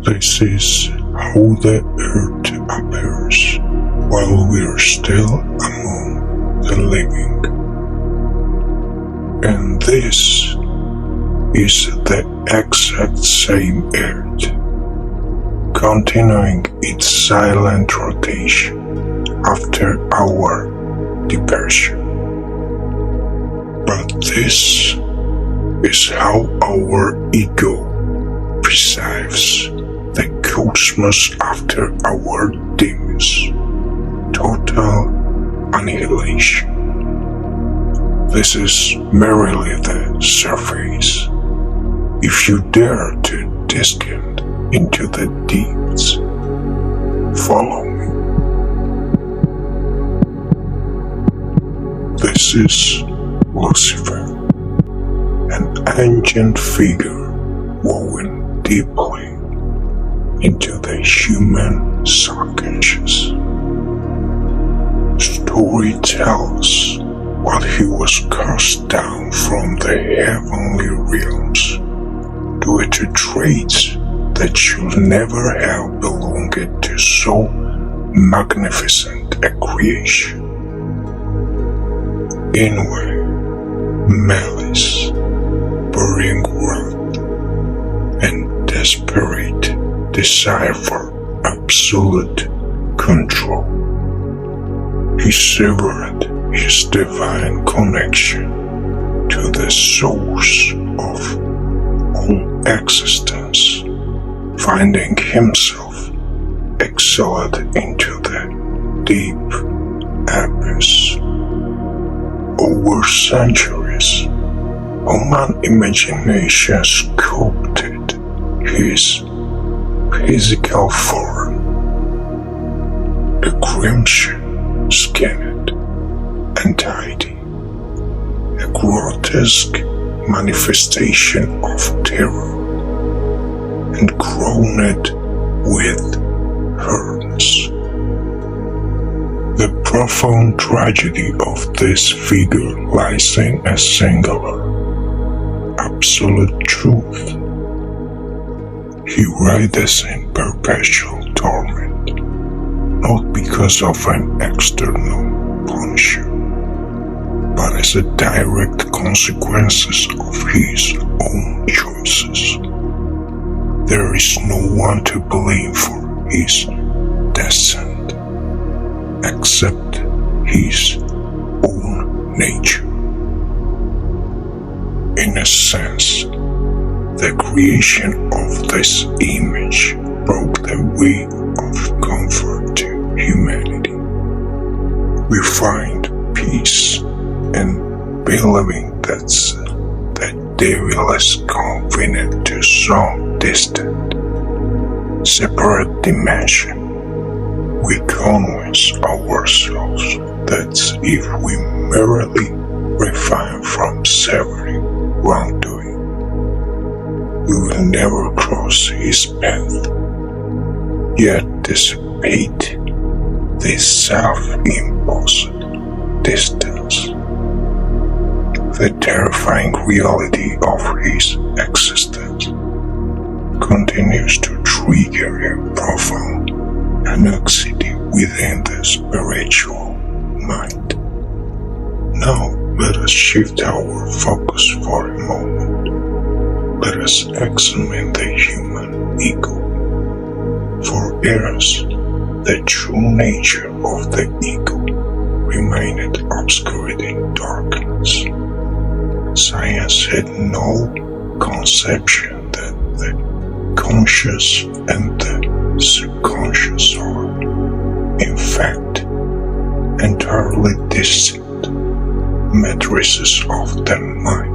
This is how the earth appears while we're still among the living. And this is the exact same earth, continuing its silent rotation after our departure. But this is how our ego perceives the cosmos after our demise, total annihilation. This is merely the surface. If you dare to descend into the deeps, follow me. This is Lucifer, an ancient figure woven deeply into the human subconscious. Story tells what he was cast down from the heavenly realms due to traits that should never have belonged to so magnificent a creation. Envy, malice, boring wrath, and desperate desire for absolute control. He severed his divine connection to the source of all existence, finding himself exiled into the deep abyss. Over centuries, human imagination sculpted his physical form, a crimson-skinned entity, a grotesque manifestation of terror, and crowned with horns. The profound tragedy of this figure lies in a singular, absolute truth. He writhes in perpetual torment, not because of an external punisher, but as a direct consequence of his own choices. There is no one to blame for his descent except his own nature. In a sense, the creation of this image broke the way of comfort to humanity. We find peace in believing that the devil is confined to some distant, separate dimension. We convince ourselves that if we merely refrain from severing wrongdoing, we will never cross his path, yet dissipate this self-imposed distance. The terrifying reality of his existence continues to trigger a profound anxiety within the spiritual mind. Now let us shift our focus for a moment. Let us examine the human ego. For years, the true nature of the ego remained obscured in darkness. Science had no conception that the conscious and the subconscious are, in fact, entirely distinct matrices of the mind.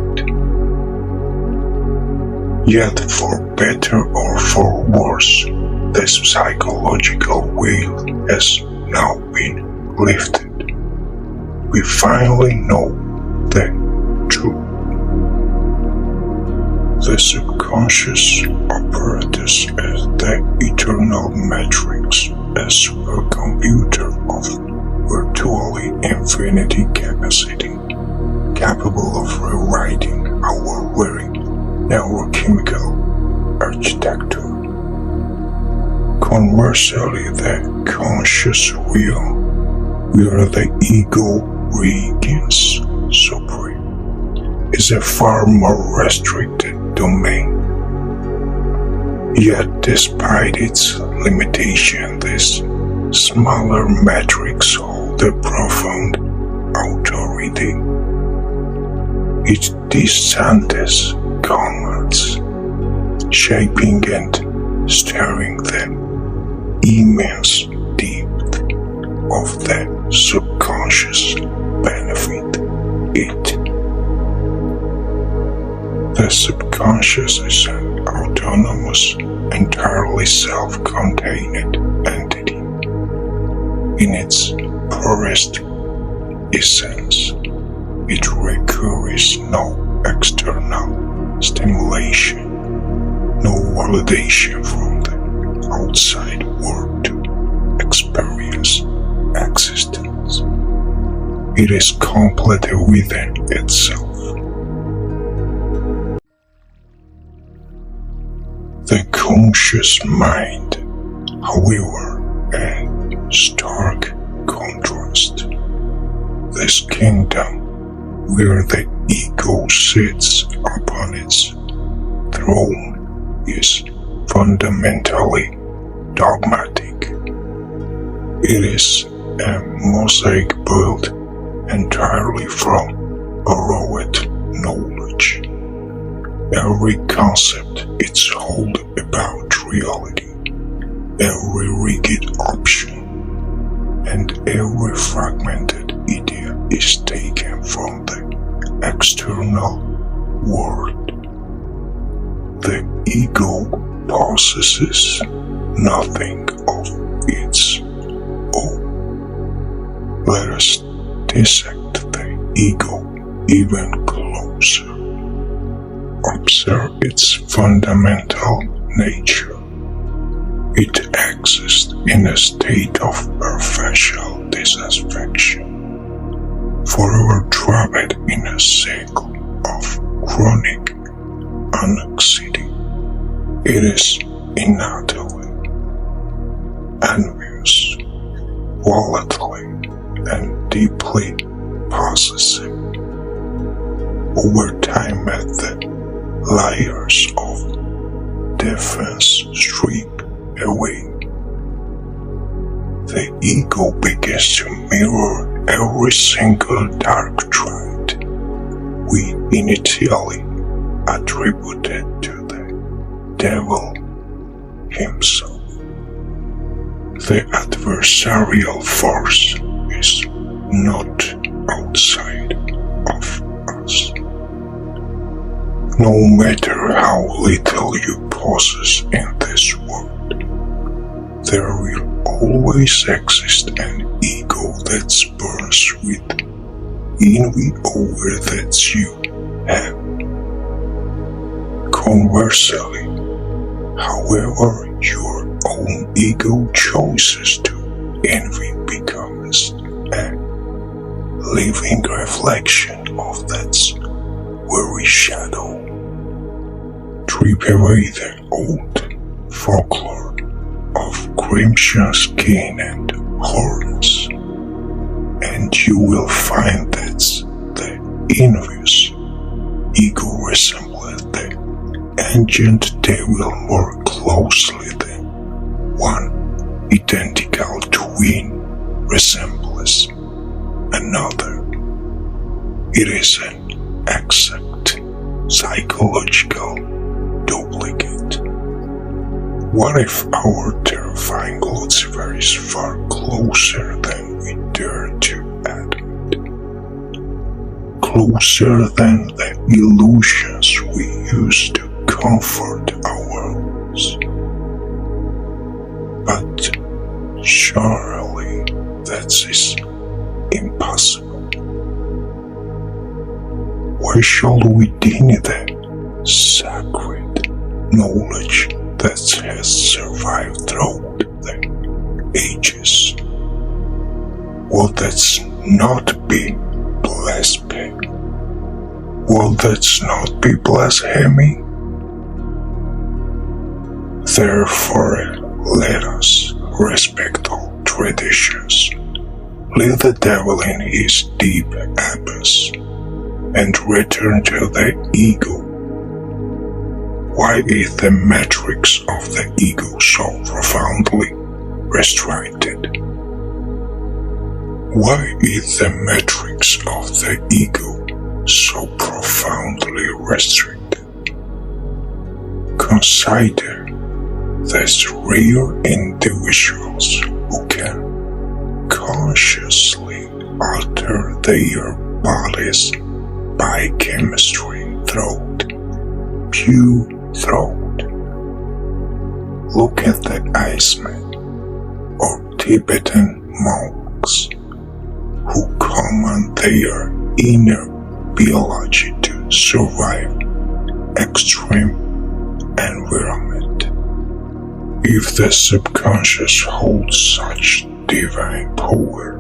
Yet, for better or for worse, this psychological veil has now been lifted. We finally know the truth. The subconscious apparatus as the eternal matrix, a supercomputer of virtually infinity capacity, capable of rewriting our very neurochemical architecture. Conversely, the conscious real, where the ego reigns supreme, is a far more restricted domain. Yet despite its limitation, this smaller matrix holds a profound authority. It descends comets, shaping and stirring the immense depth of the subconscious benefit it. The subconscious is an autonomous, entirely self-contained entity. In its purest essence, it requires no external stimulation, no validation from the outside world to experience existence. It is completely within itself. The conscious mind, however, in stark contrast. This kingdom, where the ego sits upon its throne, is fundamentally dogmatic. It is a mosaic built entirely from borrowed knowledge. Every concept is held about reality, every rigid option, and every fragmented idea is taken from the external world. The ego possesses nothing of its own. Let us dissect the ego even closer. Observe its fundamental nature. It exists in a state of perpetual dissatisfaction, forever trapped in a cycle of chronic anxiety. It is innately envious, volatile, and deeply possessive. Over time, at the layers of defense strip away, the ego begins to mirror every single dark trait we initially attributed to the devil himself. The adversarial force is not outside of us. No matter how little you possess in this world, there will always exist an ego that burns with envy over that you have. Conversely, however, your own ego chooses to envy becomes a living reflection of that very shadow. Strip away the old folklore of crimson skin and horns, and you will find that the envious ego resembles the ancient devil more closely than one identical twin resembles another. It is an exact psychological duplicate. What if our terrifying Lucifer is far closer than we dare to admit? Closer than the illusions we use to comfort ourselves. But surely that is impossible. Why shall we deny the sacred knowledge that has survived throughout the ages? Will that not be blasphemy? Will that not be blasphemy? Therefore, let us respect all traditions, leave the devil in his deep abyss, and return to the ego. Why is the matrix of the ego so profoundly restricted? Why is the matrix of the ego so profoundly restricted? Consider these rare individuals who can consciously alter their bodies by chemistry pure throat. Look at the Iceman or Tibetan monks who command their inner biology to survive extreme environment. If the subconscious holds such divine power,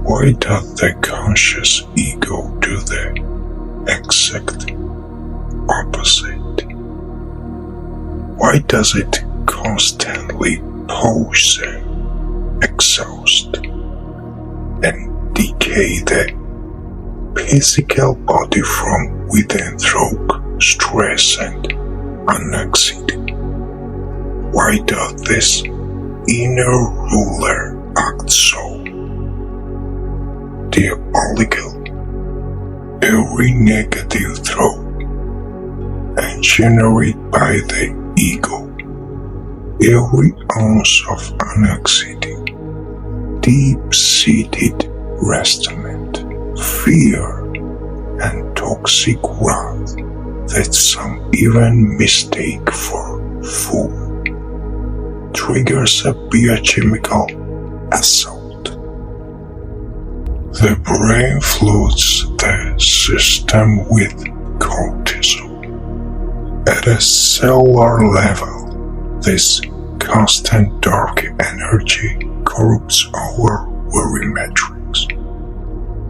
why does the conscious ego do the exact opposite? Why does it constantly push and exhaust and decay the physical body from within through stress and anxiety? Why does this inner ruler act so diabolical? Every negative thought engendered by the ego, every ounce of anxiety, deep-seated resentment, fear, and toxic wrath that some even mistake for food, triggers a biochemical assault. The brain floods the system with cortisol. At a cellular level, this constant dark energy corrupts our very matrix,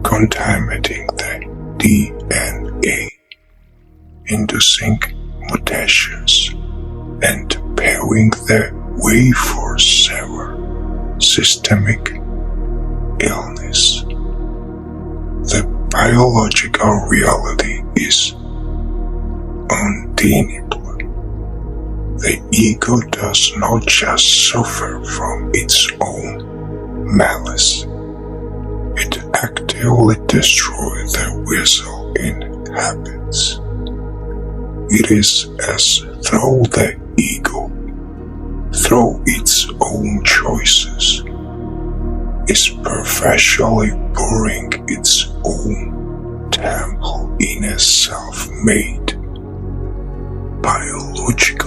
contaminating the DNA, inducing mutations, and paving the way for severe systemic illness. The biological reality is undeniable. The ego does not just suffer from its own malice, it actively destroys the vessel it inhabits. It is as though the ego, through its own choices, is perpetually burying its own temple in a self-made biological